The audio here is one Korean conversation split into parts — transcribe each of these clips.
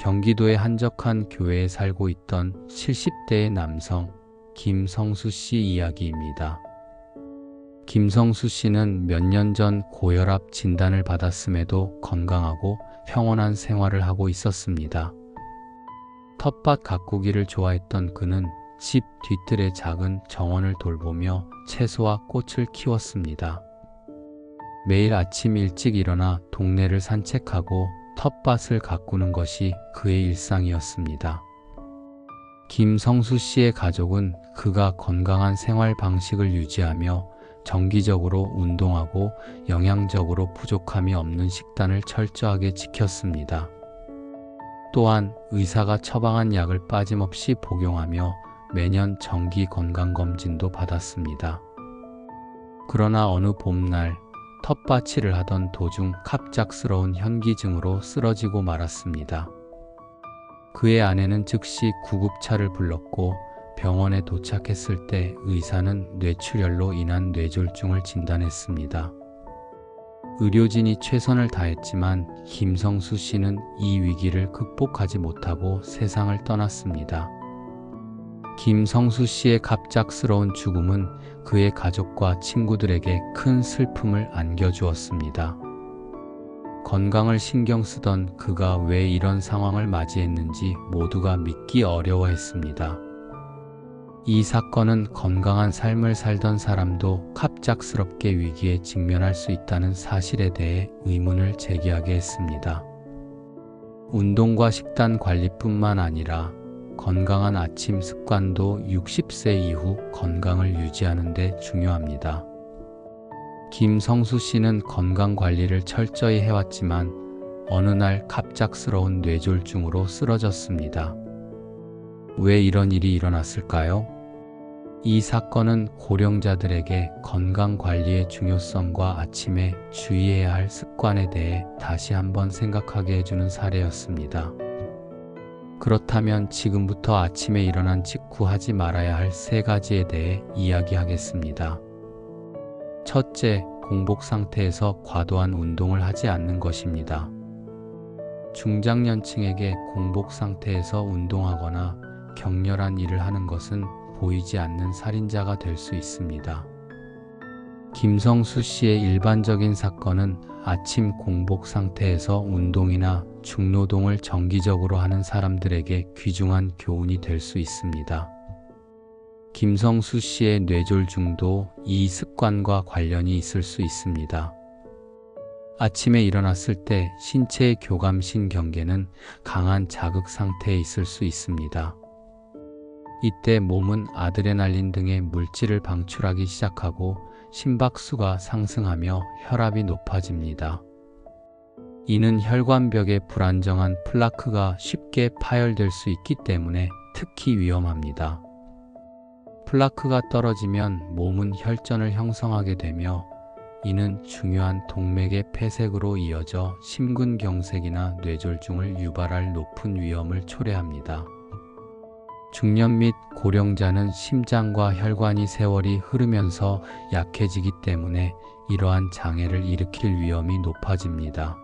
경기도의 한적한 교회에 살고 있던 70대의 남성 김성수 씨 이야기입니다. 김성수 씨는 몇 년 전 고혈압 진단을 받았음에도 건강하고 평온한 생활을 하고 있었습니다. 텃밭 가꾸기를 좋아했던 그는 집 뒤뜰의 작은 정원을 돌보며 채소와 꽃을 키웠습니다. 매일 아침 일찍 일어나 동네를 산책하고 텃밭을 가꾸는 것이 그의 일상이었습니다. 김성수 씨의 가족은 그가 건강한 생활 방식을 유지하며 정기적으로 운동하고 영양적으로 부족함이 없는 식단을 철저하게 지켰습니다. 또한 의사가 처방한 약을 빠짐없이 복용하며 매년 정기 건강검진도 받았습니다. 그러나 어느 봄날 텃밭일을 하던 도중 갑작스러운 현기증으로 쓰러지고 말았습니다. 그의 아내는 즉시 구급차를 불렀고 병원에 도착했을 때 의사는 뇌출혈로 인한 뇌졸중을 진단했습니다. 의료진이 최선을 다했지만 김성수 씨는 이 위기를 극복하지 못하고 세상을 떠났습니다. 김성수 씨의 갑작스러운 죽음은 그의 가족과 친구들에게 큰 슬픔을 안겨주었습니다. 건강을 신경 쓰던 그가 왜 이런 상황을 맞이했는지 모두가 믿기 어려워했습니다. 이 사건은 건강한 삶을 살던 사람도 갑작스럽게 위기에 직면할 수 있다는 사실에 대해 의문을 제기하게 했습니다. 운동과 식단 관리뿐만 아니라 건강한 아침 습관도 60세 이후 건강을 유지하는 데 중요합니다. 김성수 씨는 건강 관리를 철저히 해왔지만 어느 날 갑작스러운 뇌졸중으로 쓰러졌습니다. 왜 이런 일이 일어났을까요? 이 사건은 고령자들에게 건강 관리의 중요성과 아침에 주의해야 할 습관에 대해 다시 한번 생각하게 해주는 사례였습니다. 그렇다면 지금부터 아침에 일어난 직후 하지 말아야 할 3가지에 대해 이야기하겠습니다. 첫째, 공복 상태에서 과도한 운동을 하지 않는 것입니다. 중장년층에게 공복 상태에서 운동하거나 격렬한 일을 하는 것은 보이지 않는 살인자가 될 수 있습니다. 김성수 씨의 일반적인 사건은 아침 공복 상태에서 운동이나 중노동을 정기적으로 하는 사람들에게 귀중한 교훈이 될 수 있습니다. 김성수 씨의 뇌졸중도 이 습관과 관련이 있을 수 있습니다. 아침에 일어났을 때 신체의 교감신경계는 강한 자극 상태에 있을 수 있습니다. 이때 몸은 아드레날린 등의 물질을 방출하기 시작하고 심박수가 상승하며 혈압이 높아집니다. 이는 혈관벽에 불안정한 플라크가 쉽게 파열될 수 있기 때문에 특히 위험합니다. 플라크가 떨어지면 몸은 혈전을 형성하게 되며 이는 중요한 동맥의 폐색으로 이어져 심근경색이나 뇌졸중을 유발할 높은 위험을 초래합니다. 중년 및 고령자는 심장과 혈관이 세월이 흐르면서 약해지기 때문에 이러한 장애를 일으킬 위험이 높아집니다.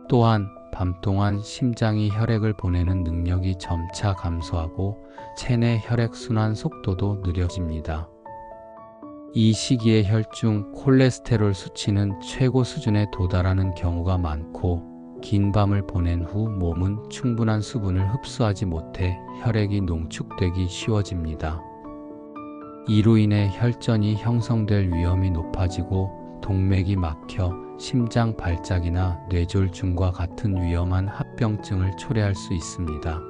또한 밤 동안 심장이 혈액을 보내는 능력이 점차 감소하고 체내 혈액순환 속도도 느려집니다. 이 시기에 혈중 콜레스테롤 수치는 최고 수준에 도달하는 경우가 많고 긴 밤을 보낸 후 몸은 충분한 수분을 흡수하지 못해 혈액이 농축되기 쉬워집니다. 이로 인해 혈전이 형성될 위험이 높아지고 동맥이 막혀 심장 발작이나 뇌졸중과 같은 위험한 합병증을 초래할 수 있습니다.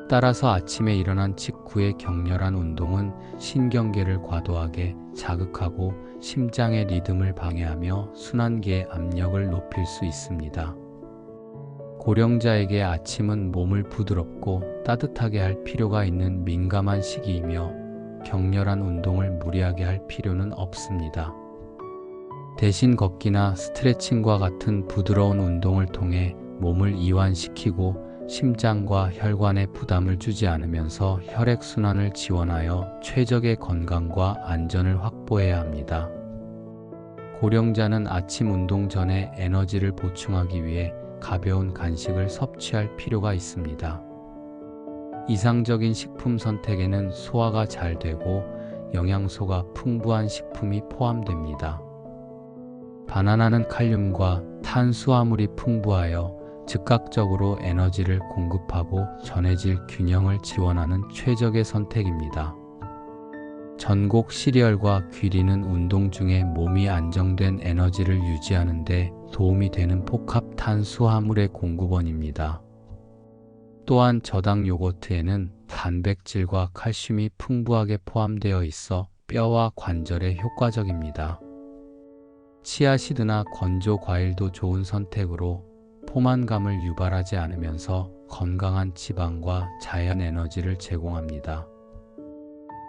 따라서 아침에 일어난 직후의 격렬한 운동은 신경계를 과도하게 자극하고 심장의 리듬을 방해하며 순환계의 압력을 높일 수 있습니다. 고령자에게 아침은 몸을 부드럽고 따뜻하게 할 필요가 있는 민감한 시기이며 격렬한 운동을 무리하게 할 필요는 없습니다. 대신 걷기나 스트레칭과 같은 부드러운 운동을 통해 몸을 이완시키고 심장과 혈관에 부담을 주지 않으면서 혈액순환을 지원하여 최적의 건강과 안전을 확보해야 합니다. 고령자는 아침 운동 전에 에너지를 보충하기 위해 가벼운 간식을 섭취할 필요가 있습니다. 이상적인 식품 선택에는 소화가 잘 되고 영양소가 풍부한 식품이 포함됩니다. 바나나는 칼륨과 탄수화물이 풍부하여 즉각적으로 에너지를 공급하고 전해질 균형을 지원하는 최적의 선택입니다. 전곡 시리얼과 귀리는 운동 중에 몸이 안정된 에너지를 유지하는 데 도움이 되는 복합 탄수화물의 공급원입니다. 또한 저당 요거트에는 단백질과 칼슘이 풍부하게 포함되어 있어 뼈와 관절에 효과적입니다. 치아시드나 건조 과일도 좋은 선택으로 포만감을 유발하지 않으면서 건강한 지방과 자연 에너지를 제공합니다.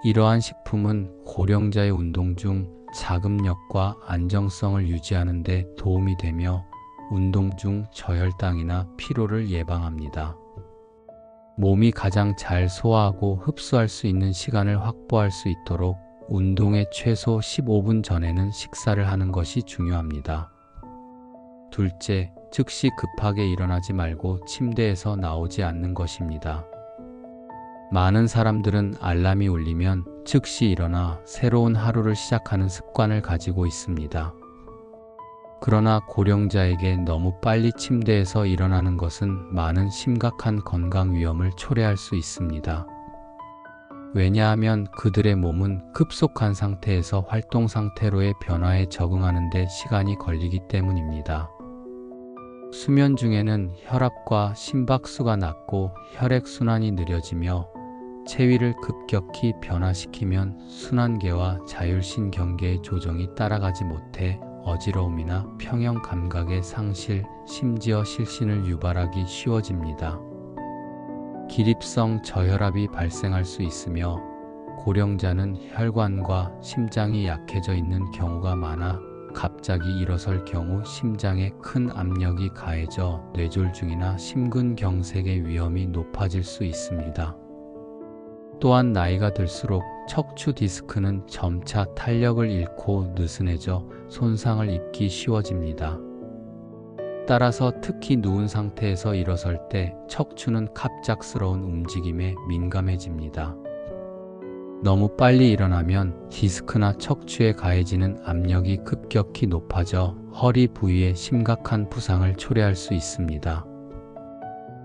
이러한 식품은 고령자의 운동 중 자급력과 안정성을 유지하는 데 도움이 되며 운동 중 저혈당이나 피로를 예방합니다. 몸이 가장 잘 소화하고 흡수할 수 있는 시간을 확보할 수 있도록 운동의 최소 15분 전에는 식사를 하는 것이 중요합니다. 둘째, 즉시 급하게 일어나지 말고 침대에서 나오지 않는 것입니다. 많은 사람들은 알람이 울리면 즉시 일어나 새로운 하루를 시작하는 습관을 가지고 있습니다. 그러나 고령자에게 너무 빨리 침대에서 일어나는 것은 많은 심각한 건강 위험을 초래할 수 있습니다. 왜냐하면 그들의 몸은 급속한 상태에서 활동 상태로의 변화에 적응하는 데 시간이 걸리기 때문입니다. 수면 중에는 혈압과 심박수가 낮고 혈액순환이 느려지며 체위를 급격히 변화시키면 순환계와 자율신경계의 조정이 따라가지 못해 어지러움이나 평형 감각의 상실, 심지어 실신을 유발하기 쉬워집니다. 기립성 저혈압이 발생할 수 있으며 고령자는 혈관과 심장이 약해져 있는 경우가 많아 갑자기 일어설 경우 심장에 큰 압력이 가해져 뇌졸중이나 심근경색의 위험이 높아질 수 있습니다. 또한 나이가 들수록 척추 디스크는 점차 탄력을 잃고 느슨해져 손상을 입기 쉬워집니다. 따라서 특히 누운 상태에서 일어설 때 척추는 갑작스러운 움직임에 민감해집니다. 너무 빨리 일어나면 디스크나 척추에 가해지는 압력이 급격히 높아져 허리 부위에 심각한 부상을 초래할 수 있습니다.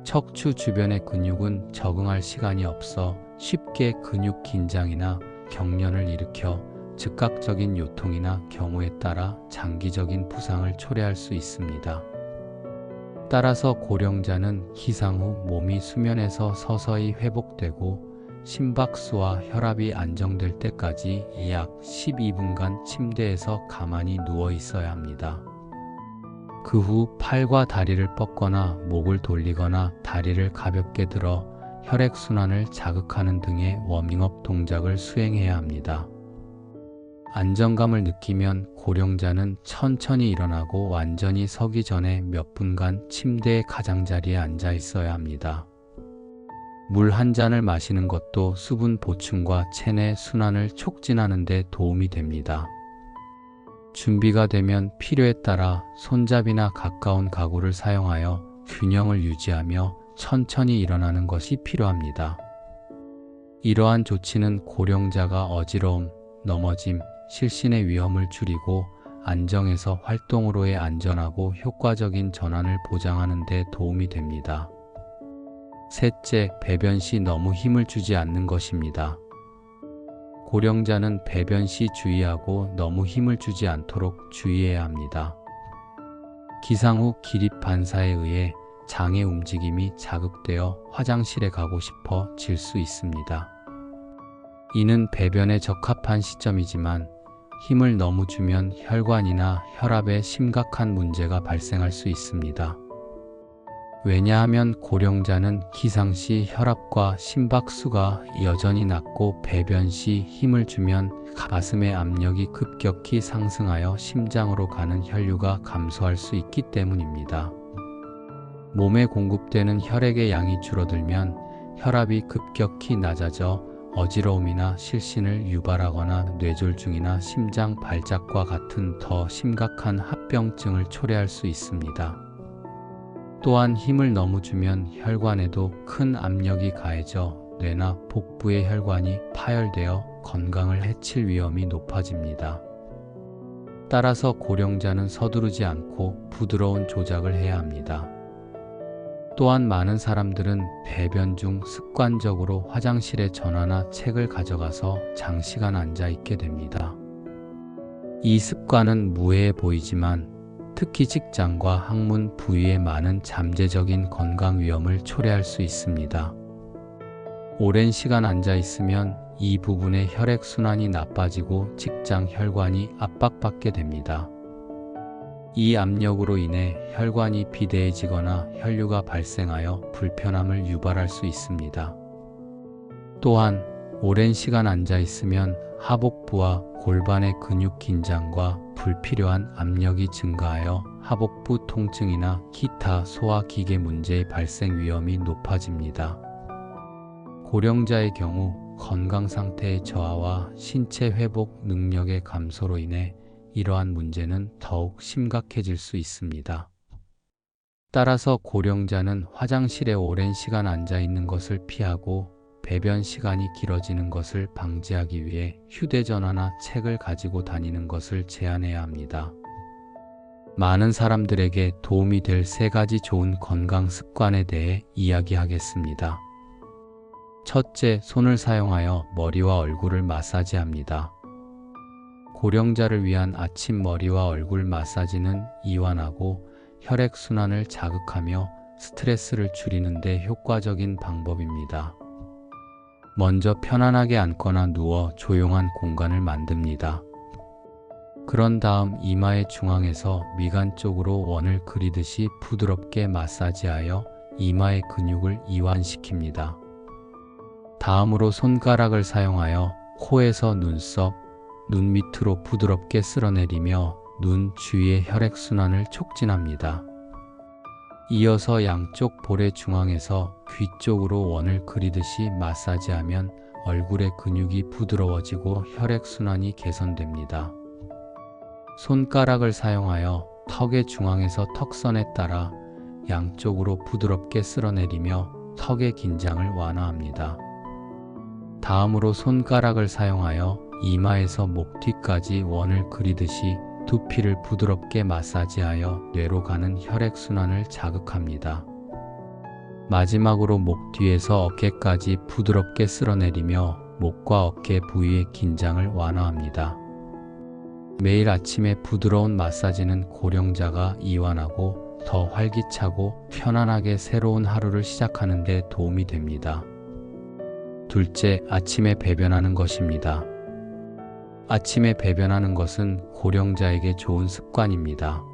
척추 주변의 근육은 적응할 시간이 없어 쉽게 근육 긴장이나 경련을 일으켜 즉각적인 요통이나 경우에 따라 장기적인 부상을 초래할 수 있습니다. 따라서 고령자는 기상 후 몸이 수면에서 서서히 회복되고 심박수와 혈압이 안정될 때까지 약 12분간 침대에서 가만히 누워 있어야 합니다. 그 후 팔과 다리를 뻗거나 목을 돌리거나 다리를 가볍게 들어 혈액순환을 자극하는 등의 워밍업 동작을 수행해야 합니다. 안정감을 느끼면 고령자는 천천히 일어나고 완전히 서기 전에 몇 분간 침대의 가장자리에 앉아 있어야 합니다. 물 한 잔을 마시는 것도 수분 보충과 체내 순환을 촉진하는 데 도움이 됩니다. 준비가 되면 필요에 따라 손잡이나 가까운 가구를 사용하여 균형을 유지하며 천천히 일어나는 것이 필요합니다. 이러한 조치는 고령자가 어지러움, 넘어짐, 실신의 위험을 줄이고 안정에서 활동으로의 안전하고 효과적인 전환을 보장하는 데 도움이 됩니다. 셋째, 배변 시 너무 힘을 주지 않는 것입니다. 고령자는 배변 시 주의하고 너무 힘을 주지 않도록 주의해야 합니다. 기상 후 기립 반사에 의해 장의 움직임이 자극되어 화장실에 가고 싶어 질 수 있습니다. 이는 배변에 적합한 시점이지만 힘을 너무 주면 혈관이나 혈압에 심각한 문제가 발생할 수 있습니다. 왜냐하면 고령자는 기상 시 혈압과 심박수가 여전히 낮고 배변 시 힘을 주면 가슴의 압력이 급격히 상승하여 심장으로 가는 혈류가 감소할 수 있기 때문입니다. 몸에 공급되는 혈액의 양이 줄어들면 혈압이 급격히 낮아져 어지러움이나 실신을 유발하거나 뇌졸중이나 심장 발작과 같은 더 심각한 합병증을 초래할 수 있습니다. 또한 힘을 너무 주면 혈관에도 큰 압력이 가해져 뇌나 복부의 혈관이 파열되어 건강을 해칠 위험이 높아집니다. 따라서 고령자는 서두르지 않고 부드러운 조작을 해야 합니다. 또한 많은 사람들은 배변 중 습관적으로 화장실에 전화나 책을 가져가서 장시간 앉아 있게 됩니다. 이 습관은 무해해 보이지만 특히 직장과 항문 부위에 많은 잠재적인 건강 위험을 초래할 수 있습니다. 오랜 시간 앉아 있으면 이 부분의 혈액순환이 나빠지고 직장 혈관이 압박받게 됩니다. 이 압력으로 인해 혈관이 비대해지거나 혈류가 발생하여 불편함을 유발할 수 있습니다. 또한 오랜 시간 앉아 있으면 하복부와 골반의 근육 긴장과 불필요한 압력이 증가하여 하복부 통증이나 기타 소화기계 문제의 발생 위험이 높아집니다. 고령자의 경우 건강 상태의 저하와 신체 회복 능력의 감소로 인해 이러한 문제는 더욱 심각해질 수 있습니다. 따라서 고령자는 화장실에 오랜 시간 앉아 있는 것을 피하고 배변 시간이 길어지는 것을 방지하기 위해 휴대전화나 책을 가지고 다니는 것을 제한해야 합니다. 많은 사람들에게 도움이 될 3가지 좋은 건강 습관에 대해 이야기하겠습니다. 첫째, 손을 사용하여 머리와 얼굴을 마사지합니다. 고령자를 위한 아침 머리와 얼굴 마사지는 이완하고 혈액순환을 자극하며 스트레스를 줄이는 데 효과적인 방법입니다. 먼저 편안하게 앉거나 누워 조용한 공간을 만듭니다. 그런 다음 이마의 중앙에서 미간 쪽으로 원을 그리듯이 부드럽게 마사지하여 이마의 근육을 이완시킵니다. 다음으로 손가락을 사용하여 코에서 눈썹, 눈 밑으로 부드럽게 쓸어내리며 눈 주위의 혈액순환을 촉진합니다. 이어서 양쪽 볼의 중앙에서 귀 쪽으로 원을 그리듯이 마사지하면 얼굴의 근육이 부드러워지고 혈액순환이 개선됩니다. 손가락을 사용하여 턱의 중앙에서 턱선에 따라 양쪽으로 부드럽게 쓸어내리며 턱의 긴장을 완화합니다. 다음으로 손가락을 사용하여 이마에서 목 뒤까지 원을 그리듯이 두피를 부드럽게 마사지하여 뇌로 가는 혈액순환을 자극합니다. 마지막으로 목 뒤에서 어깨까지 부드럽게 쓸어내리며 목과 어깨 부위의 긴장을 완화합니다. 매일 아침에 부드러운 마사지는 고령자가 이완하고 더 활기차고 편안하게 새로운 하루를 시작하는 데 도움이 됩니다. 둘째, 아침에 배변하는 것입니다. 아침에 배변하는 것은 고령자에게 좋은 습관입니다.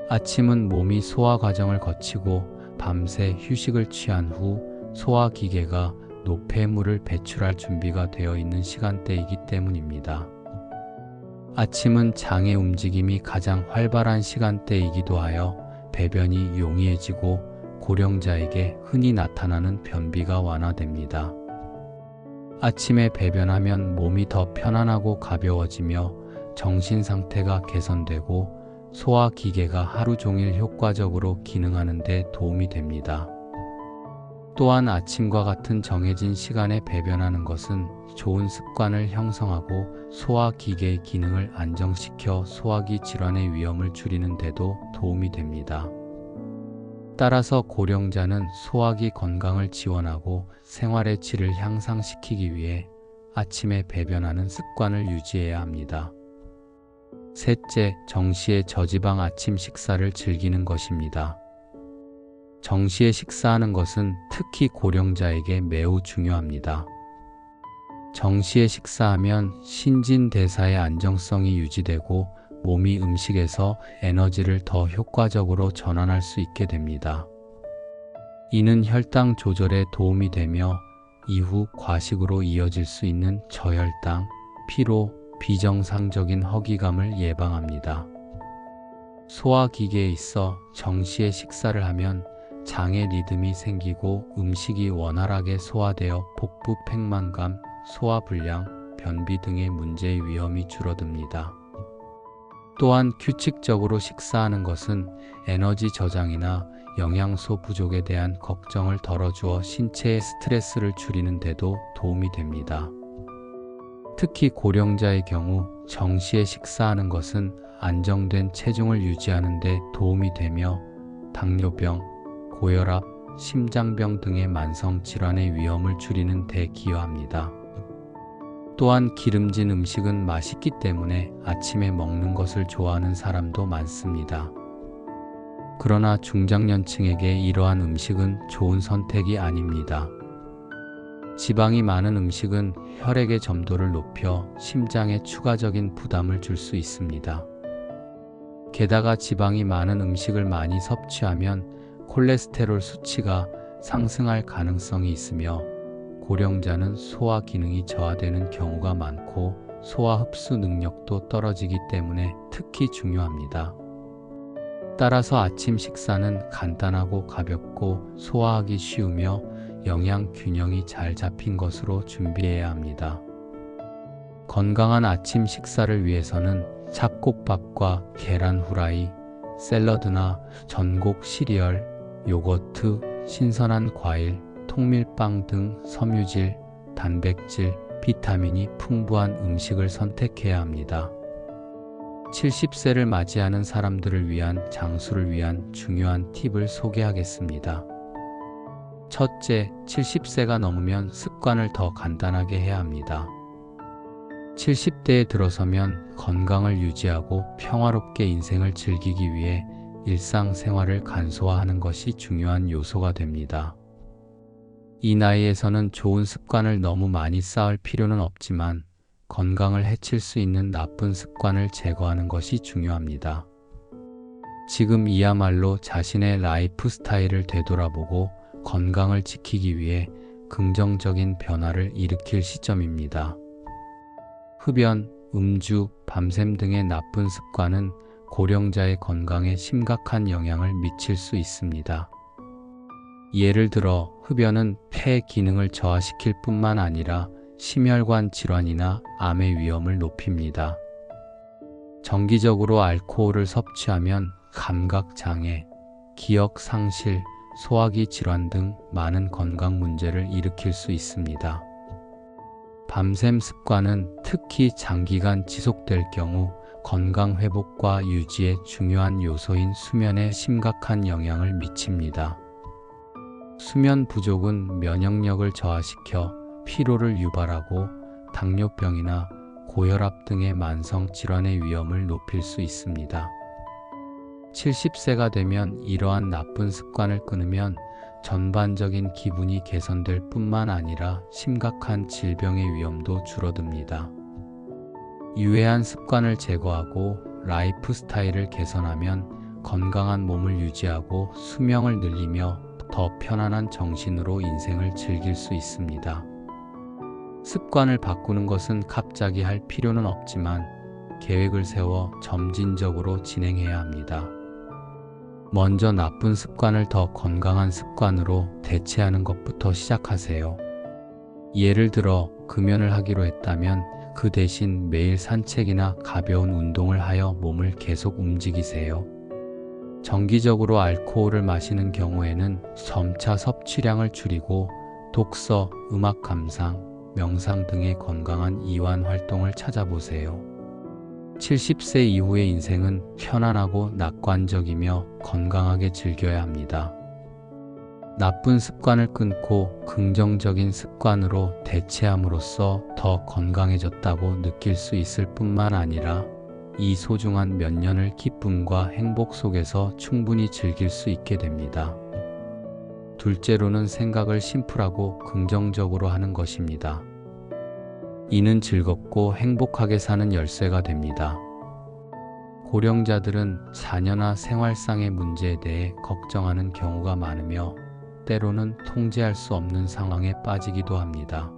아침은 몸이 소화 과정을 거치고 밤새 휴식을 취한 후 소화기계가 노폐물을 배출할 준비가 되어 있는 시간대이기 때문입니다. 아침은 장의 움직임이 가장 활발한 시간대이기도 하여 배변이 용이해지고 고령자에게 흔히 나타나는 변비가 완화됩니다. 아침에 배변하면 몸이 더 편안하고 가벼워지며 정신 상태가 개선되고 소화기계가 하루 종일 효과적으로 기능하는 데 도움이 됩니다. 또한 아침과 같은 정해진 시간에 배변하는 것은 좋은 습관을 형성하고 소화기계의 기능을 안정시켜 소화기 질환의 위험을 줄이는 데도 도움이 됩니다. 따라서 고령자는 소화기 건강을 지원하고 생활의 질을 향상시키기 위해 아침에 배변하는 습관을 유지해야 합니다. 셋째, 정시에 저지방 아침 식사를 즐기는 것입니다. 정시에 식사하는 것은 특히 고령자에게 매우 중요합니다. 정시에 식사하면 신진대사의 안정성이 유지되고 몸이 음식에서 에너지를 더 효과적으로 전환할 수 있게 됩니다. 이는 혈당 조절에 도움이 되며 이후 과식으로 이어질 수 있는 저혈당, 피로, 비정상적인 허기감을 예방합니다. 소화기계에 있어 정시에 식사를 하면 장의 리듬이 생기고 음식이 원활하게 소화되어 복부 팽만감, 소화불량, 변비 등의 문제의 위험이 줄어듭니다. 또한 규칙적으로 식사하는 것은 에너지 저장이나 영양소 부족에 대한 걱정을 덜어주어 신체의 스트레스를 줄이는 데도 도움이 됩니다. 특히 고령자의 경우 정시에 식사하는 것은 안정된 체중을 유지하는 데 도움이 되며 당뇨병, 고혈압, 심장병 등의 만성 질환의 위험을 줄이는 데 기여합니다. 또한 기름진 음식은 맛있기 때문에 아침에 먹는 것을 좋아하는 사람도 많습니다. 그러나 중장년층에게 이러한 음식은 좋은 선택이 아닙니다. 지방이 많은 음식은 혈액의 점도를 높여 심장에 추가적인 부담을 줄 수 있습니다. 게다가 지방이 많은 음식을 많이 섭취하면 콜레스테롤 수치가 상승할 가능성이 있으며 고령자는 소화 기능이 저하되는 경우가 많고 소화 흡수 능력도 떨어지기 때문에 특히 중요합니다. 따라서 아침 식사는 간단하고 가볍고 소화하기 쉬우며 영양 균형이 잘 잡힌 것으로 준비해야 합니다. 건강한 아침 식사를 위해서는 잡곡밥과 계란 후라이, 샐러드나 전곡 시리얼, 요거트, 신선한 과일, 통밀빵 등 섬유질, 단백질, 비타민이 풍부한 음식을 선택해야 합니다. 70세를 맞이하는 사람들을 위한 장수를 위한 중요한 팁을 소개하겠습니다. 첫째, 70세가 넘으면 습관을 더 간단하게 해야 합니다. 70대에 들어서면 건강을 유지하고 평화롭게 인생을 즐기기 위해 일상생활을 간소화하는 것이 중요한 요소가 됩니다. 이 나이에서는 좋은 습관을 너무 많이 쌓을 필요는 없지만 건강을 해칠 수 있는 나쁜 습관을 제거하는 것이 중요합니다. 지금 이야말로 자신의 라이프 스타일을 되돌아보고 건강을 지키기 위해 긍정적인 변화를 일으킬 시점입니다. 흡연, 음주, 밤샘 등의 나쁜 습관은 고령자의 건강에 심각한 영향을 미칠 수 있습니다. 예를 들어 흡연은 폐 기능을 저하시킬 뿐만 아니라 심혈관 질환이나 암의 위험을 높입니다. 정기적으로 알코올을 섭취하면 감각 장애, 기억 상실, 소화기 질환 등 많은 건강 문제를 일으킬 수 있습니다. 밤샘 습관은 특히 장기간 지속될 경우 건강 회복과 유지에 중요한 요소인 수면에 심각한 영향을 미칩니다. 수면 부족은 면역력을 저하시켜 피로를 유발하고 당뇨병이나 고혈압 등의 만성 질환의 위험을 높일 수 있습니다. 70세가 되면 이러한 나쁜 습관을 끊으면 전반적인 기분이 개선될 뿐만 아니라 심각한 질병의 위험도 줄어듭니다. 유해한 습관을 제거하고 라이프 스타일을 개선하면 건강한 몸을 유지하고 수명을 늘리며 더 편안한 정신으로 인생을 즐길 수 있습니다. 습관을 바꾸는 것은 갑자기 할 필요는 없지만 계획을 세워 점진적으로 진행해야 합니다. 먼저 나쁜 습관을 더 건강한 습관으로 대체하는 것부터 시작하세요. 예를 들어 금연을 하기로 했다면 그 대신 매일 산책이나 가벼운 운동을 하여 몸을 계속 움직이세요. 정기적으로 알코올을 마시는 경우에는 점차 섭취량을 줄이고 독서, 음악 감상, 명상 등의 건강한 이완 활동을 찾아보세요. 70세 이후의 인생은 편안하고 낙관적이며 건강하게 즐겨야 합니다. 나쁜 습관을 끊고 긍정적인 습관으로 대체함으로써 더 건강해졌다고 느낄 수 있을 뿐만 아니라 이 소중한 몇 년을 기쁨과 행복 속에서 충분히 즐길 수 있게 됩니다. 둘째로는 생각을 심플하고 긍정적으로 하는 것입니다. 이는 즐겁고 행복하게 사는 열쇠가 됩니다. 고령자들은 자녀나 생활상의 문제에 대해 걱정하는 경우가 많으며 때로는 통제할 수 없는 상황에 빠지기도 합니다.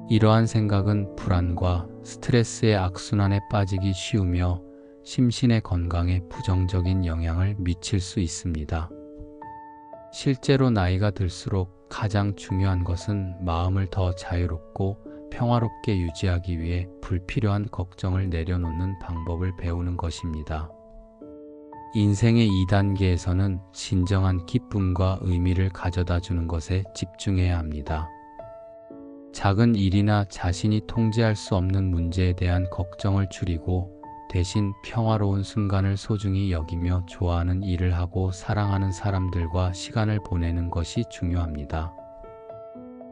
이러한 생각은 불안과 스트레스의 악순환에 빠지기 쉬우며 심신의 건강에 부정적인 영향을 미칠 수 있습니다. 실제로 나이가 들수록 가장 중요한 것은 마음을 더 자유롭고 평화롭게 유지하기 위해 불필요한 걱정을 내려놓는 방법을 배우는 것입니다. 인생의 2단계에서는 진정한 기쁨과 의미를 가져다 주는 것에 집중해야 합니다. 작은 일이나 자신이 통제할 수 없는 문제에 대한 걱정을 줄이고 대신 평화로운 순간을 소중히 여기며 좋아하는 일을 하고 사랑하는 사람들과 시간을 보내는 것이 중요합니다.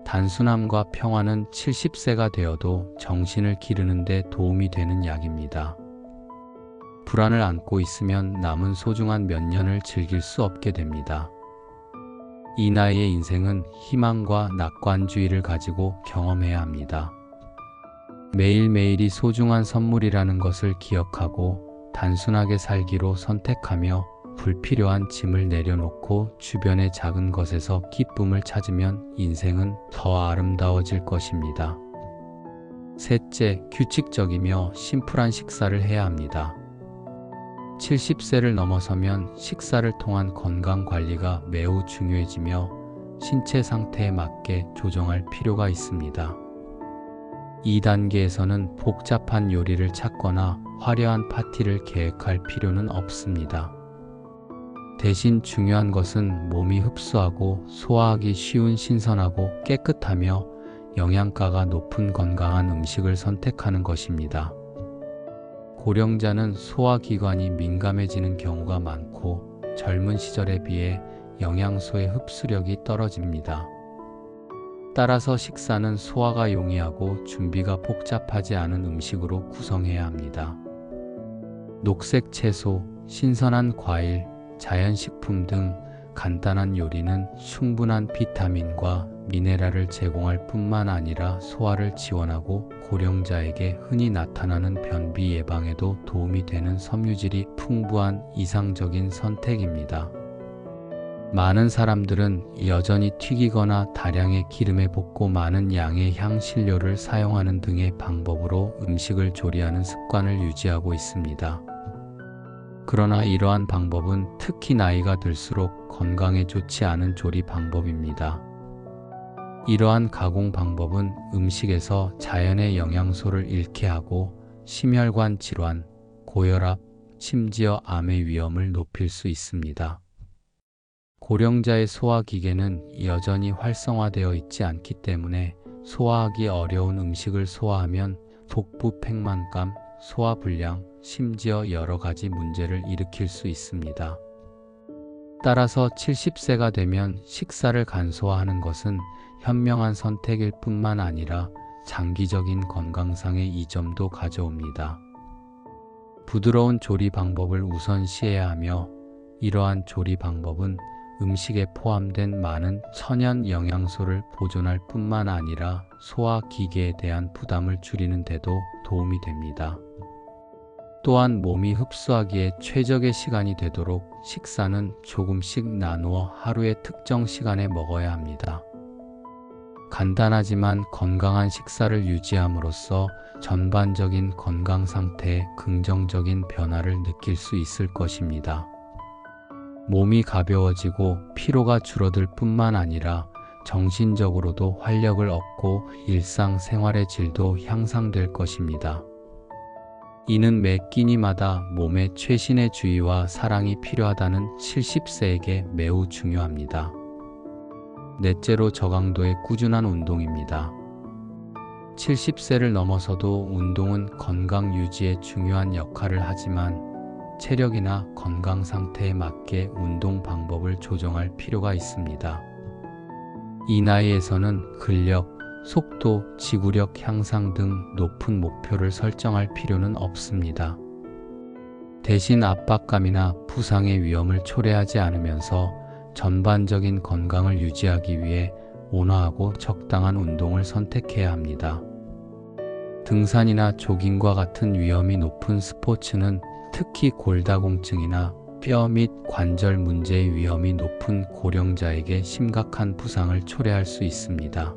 단순함과 평화는 70세가 되어도 정신을 기르는 데 도움이 되는 약입니다. 불안을 안고 있으면 남은 소중한 몇 년을 즐길 수 없게 됩니다. 이 나이의 인생은 희망과 낙관주의를 가지고 경험해야 합니다. 매일매일이 소중한 선물이라는 것을 기억하고 단순하게 살기로 선택하며 불필요한 짐을 내려놓고 주변의 작은 것에서 기쁨을 찾으면 인생은 더 아름다워질 것입니다. 셋째, 규칙적이며 심플한 식사를 해야 합니다. 70세를 넘어서면 식사를 통한 건강 관리가 매우 중요해지며 신체 상태에 맞게 조정할 필요가 있습니다. 2단계에서는 복잡한 요리를 찾거나 화려한 파티를 계획할 필요는 없습니다. 대신 중요한 것은 몸이 흡수하고 소화하기 쉬운 신선하고 깨끗하며 영양가가 높은 건강한 음식을 선택하는 것입니다. 고령자는 소화기관이 민감해지는 경우가 많고 젊은 시절에 비해 영양소의 흡수력이 떨어집니다. 따라서 식사는 소화가 용이하고 준비가 복잡하지 않은 음식으로 구성해야 합니다. 녹색 채소, 신선한 과일, 자연식품 등 간단한 요리는 충분한 비타민과 미네랄을 제공할 뿐만 아니라 소화를 지원하고 고령자에게 흔히 나타나는 변비 예방에도 도움이 되는 섬유질이 풍부한 이상적인 선택입니다. 많은 사람들은 여전히 튀기거나 다량의 기름에 볶고 많은 양의 향신료를 사용하는 등의 방법으로 음식을 조리하는 습관을 유지하고 있습니다. 그러나 이러한 방법은 특히 나이가 들수록 건강에 좋지 않은 조리 방법입니다. 이러한 가공 방법은 음식에서 자연의 영양소를 잃게 하고 심혈관 질환, 고혈압, 심지어 암의 위험을 높일 수 있습니다. 고령자의 소화기계는 여전히 활성화되어 있지 않기 때문에 소화하기 어려운 음식을 소화하면 복부 팽만감, 소화불량, 심지어 여러 가지 문제를 일으킬 수 있습니다. 따라서 70세가 되면 식사를 간소화하는 것은 현명한 선택일 뿐만 아니라 장기적인 건강상의 이점도 가져옵니다. 부드러운 조리 방법을 우선시해야 하며 이러한 조리 방법은 음식에 포함된 많은 천연 영양소를 보존할 뿐만 아니라 소화기계에 대한 부담을 줄이는 데도 도움이 됩니다. 또한 몸이 흡수하기에 최적의 시간이 되도록 식사는 조금씩 나누어 하루의 특정 시간에 먹어야 합니다. 간단하지만 건강한 식사를 유지함으로써 전반적인 건강 상태에 긍정적인 변화를 느낄 수 있을 것입니다. 몸이 가벼워지고 피로가 줄어들 뿐만 아니라 정신적으로도 활력을 얻고 일상생활의 질도 향상될 것입니다. 이는 매 끼니마다 몸에 최신의 주의와 사랑이 필요하다는 70세에게 매우 중요합니다. 넷째로 저강도의 꾸준한 운동입니다. 70세를 넘어서도 운동은 건강 유지에 중요한 역할을 하지만 체력이나 건강 상태에 맞게 운동 방법을 조정할 필요가 있습니다. 이 나이에서는 근력, 속도, 지구력 향상 등 높은 목표를 설정할 필요는 없습니다. 대신 압박감이나 부상의 위험을 초래하지 않으면서 전반적인 건강을 유지하기 위해 온화하고 적당한 운동을 선택해야 합니다. 등산이나 조깅과 같은 위험이 높은 스포츠는 특히 골다공증이나 뼈 및 관절 문제의 위험이 높은 고령자에게 심각한 부상을 초래할 수 있습니다.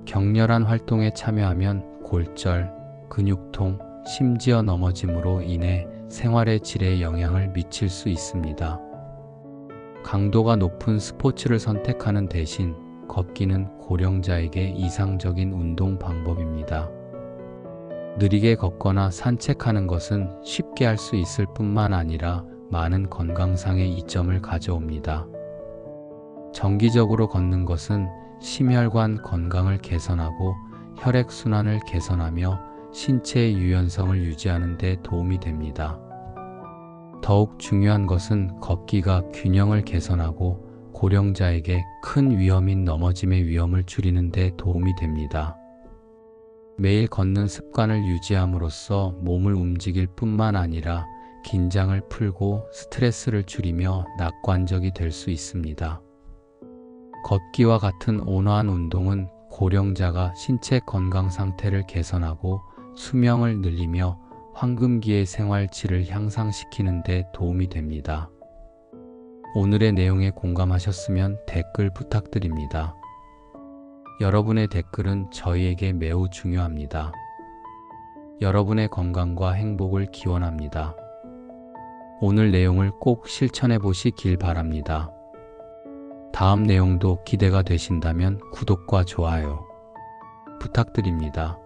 격렬한 활동에 참여하면 골절, 근육통, 심지어 넘어짐으로 인해 생활의 질에 영향을 미칠 수 있습니다. 강도가 높은 스포츠를 선택하는 대신 걷기는 고령자에게 이상적인 운동 방법입니다. 느리게 걷거나 산책하는 것은 쉽게 할 수 있을 뿐만 아니라 많은 건강상의 이점을 가져옵니다. 정기적으로 걷는 것은 심혈관 건강을 개선하고 혈액순환을 개선하며 신체의 유연성을 유지하는 데 도움이 됩니다. 더욱 중요한 것은 걷기가 균형을 개선하고 고령자에게 큰 위험인 넘어짐의 위험을 줄이는 데 도움이 됩니다. 매일 걷는 습관을 유지함으로써 몸을 움직일 뿐만 아니라 긴장을 풀고 스트레스를 줄이며 낙관적이 될 수 있습니다. 걷기와 같은 온화한 운동은 고령자가 신체 건강 상태를 개선하고 수명을 늘리며 황금기의 생활 질을 향상시키는 데 도움이 됩니다. 오늘의 내용에 공감하셨으면 댓글 부탁드립니다. 여러분의 댓글은 저희에게 매우 중요합니다. 여러분의 건강과 행복을 기원합니다. 오늘 내용을 꼭 실천해 보시길 바랍니다. 다음 내용도 기대가 되신다면 구독과 좋아요 부탁드립니다.